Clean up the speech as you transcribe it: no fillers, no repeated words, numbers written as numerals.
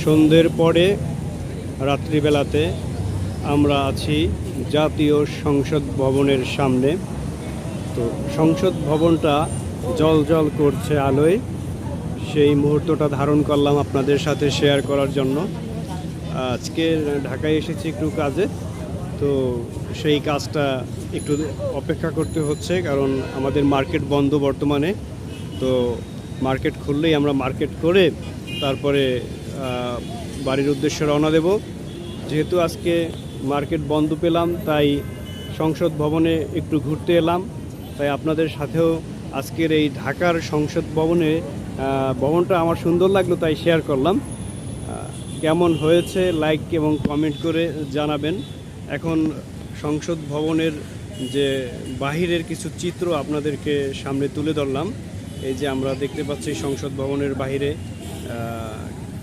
সন্ধ্যের পরে রাত্রিবেলাতে আমরা আছি জাতীয় সংসদ ভবনের সামনে। তো সংসদ ভবনটা জ্বলজ্বল করছে আলোয়। সেই মুহূর্তটা ধারণ করলাম আপনাদের সাথে শেয়ার করার জন্য। আজকে ঢাকায় এসেছি একটু কাজে, তো সেই কাজটা একটু অপেক্ষা করতে হচ্ছে, কারণ আমাদের মার্কেট বন্ধ বর্তমানে। তো মার্কেট খুললেই আমরা মার্কেট করে তারপরে বাড়ির উদ্দেশ্যে রওনা দেব। যেহেতু আজকে মার্কেট বন্ধ পেলাম, তাই সংসদ ভবনে একটু ঘুরতে এলাম। তাই আপনাদের সাথেও আজকের এই ঢাকার সংসদ ভবনটা আমার সুন্দর লাগলো, তাই শেয়ার করলাম। কেমন হয়েছে লাইক এবং কমেন্ট করে জানাবেন। এখন সংসদ ভবনের যে বাহিরের কিছু চিত্র আপনাদেরকে সামনে তুলে ধরলাম। এই যে আমরা দেখতে পাচ্ছি সংসদ ভবনের বাহিরে